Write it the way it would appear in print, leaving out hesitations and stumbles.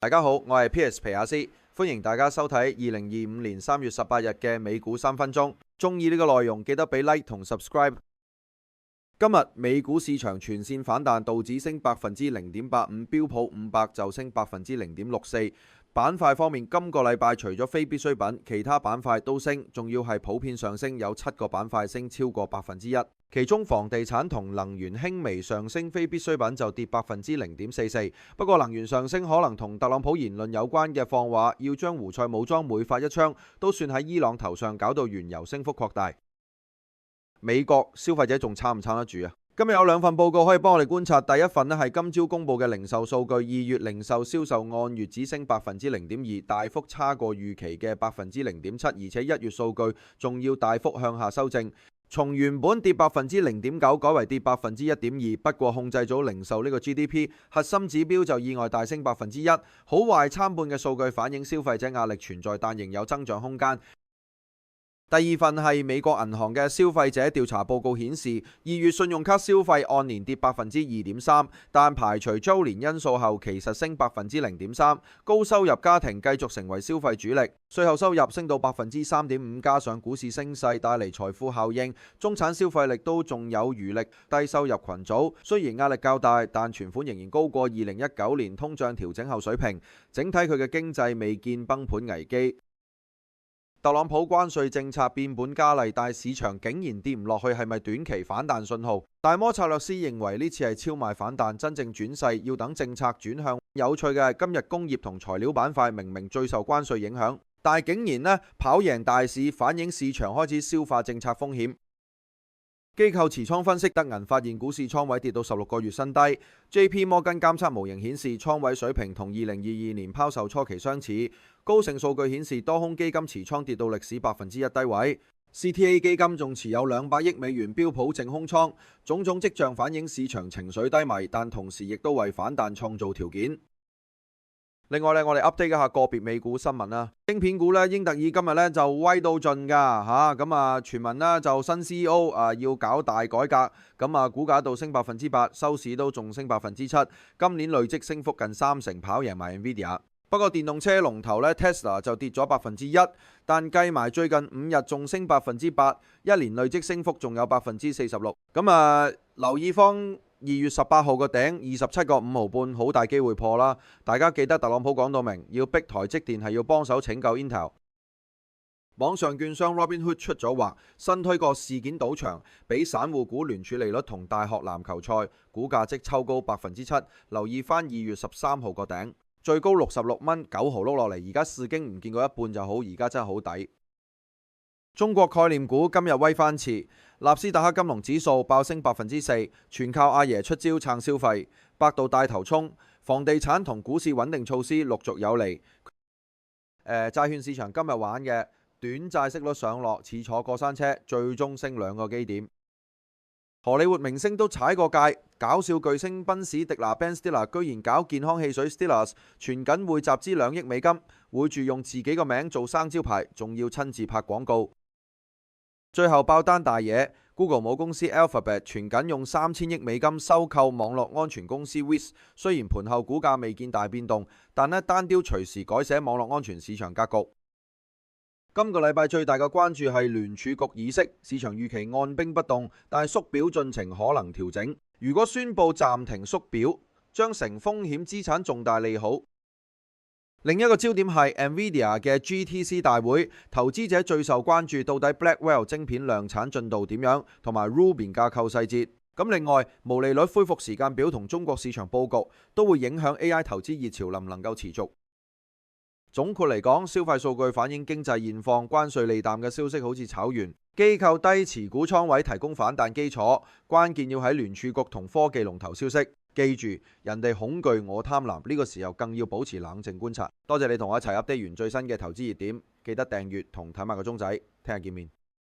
大家好，我係 Piers 皮亞斯，歡迎大家收睇2025年3月18日嘅美股3分鐘。中意呢個內容記得俾 like 同 subscribe。今日美股市場全線反彈，道指升0.85%，標普500就升0.64%。板塊方面，今個禮拜除咗非必需品，其他板塊都升，仲要係普遍上升，有7個板塊升超過1%。其中房地產同能源輕微上升，非必需品就跌0.44%。不過能源上升可能同特朗普言論有關嘅放話，要將胡塞武裝每發一槍，都算喺伊朗頭上，搞到原油升幅擴大。美國消費者仲撐唔撐得住啊？今日有兩份報告可以幫我哋觀察。第一份呢係今朝公布嘅零售數據，2月零售銷售按月只升0.2%，大幅差過預期嘅0.7%，而且1月數據仲要大幅向下修正，從原本跌0.09%改為跌1.2%。不過控制組零售呢個 GDP 核心指標就意外大升1%，好壞參半嘅數據反映消費者壓力存在，但仍有增長空間。第二份係美國銀行嘅消費者調查報告顯示，2月信用卡消費按年跌2.3%，但排除周年因素後，其實升0.3%。高收入家庭繼續成為消費主力，稅後收入升到3.5%，加上股市升勢帶嚟財富效應，中產消費力都仲有餘力。低收入群組雖然壓力較大，但存款仍然高過2019年通脹調整後水平，整體佢嘅經濟未見崩盤危機。特朗普關稅政策變本加厲，但市場竟然跌唔落去，係咪短期反彈信號？大摩策略師認為呢次係超賣反彈，真正轉勢要等政策轉向。有趣嘅係今日工業同材料板塊明明最受關稅影響，但係竟然跑贏大市，反映市場開始消化政策風險。機構持倉分析德銀發現股市倉位跌到16個月新低。JP 摩根監測模型顯示倉位水平同2022年拋售初期相似。高盛數據顯示多空基金持倉跌到歷史1%低位。CTA 基金仲持有200億美元標普淨空倉，種種跡象反映市場情緒低迷，但同時亦都為反彈創造條件。另外我哋 update 一下個別美股新聞啦。晶片股英特爾今日就威到盡㗎嚇，傳聞就新 CEO 要搞大改革，股價到升8%，收市都仲升7%，今年累積升幅近30%，跑贏埋 Nvidia。不過電動車龍頭Tesla 就跌咗1%，但計埋最近5日仲升8%，一年累積升幅仲有46%。留意方2月18號個頂27個5毫半，好大機會破啦。大家記得特朗普講到明，要逼台積電係要幫手拯救 Intel。網上券商 Robinhood 出咗話，新推個事件賭場，俾散戶估聯儲利率同大學籃球賽，股價即抽高7%。留意翻2月13號個頂。最高66蚊9毫碌落嚟，而家市經唔見過一半就好，而家真係好抵。中國概念股今日威翻次，納斯達克金融指數爆升4%，全靠阿爺出招撐消費，百度帶頭衝，房地產同股市穩定措施陸續有嚟。債券市場今日玩嘅短債息率上落，似坐過山車，最終升2個基點。荷里活明星都踩過界，搞笑巨星賓士迪拿 Ben Stiller 居然搞健康汽水 Stillers， 傳緊會集資2億美金，會住用自己個名做生招牌，仲要親自拍廣告。最後爆單大嘢 ，Google 母公司 Alphabet 傳緊用3000億美金收購網絡安全公司 Wiz， 雖然盤後股價未見大變動，但單雕隨時改寫網絡安全市場格局。今個禮拜最大嘅關注係聯儲局議息，市場預期按兵不動，但係縮表進程可能調整。如果宣布暫停縮表，將成風險資產重大利好。另一個焦點係 Nvidia 嘅 GTC 大會，投資者最受關注到底 Blackwell 晶片量產進度點樣，同埋 Rubin 架構細節。另外，毛利率恢復時間表同中國市場佈局都會影響 AI 投資熱潮能唔能夠持續。總括嚟講，消費數據反映經濟現況，關稅利淡嘅消息好似炒完，機構低持股倉位提供反彈基礎，關鍵要喺聯儲局同科技龍頭消息。記住，人哋恐懼我貪婪，呢個時候更要保持冷靜觀察。多謝你同我一齊 update 完最新嘅投資熱點，記得訂閱同睇埋個鐘仔，聽日見面。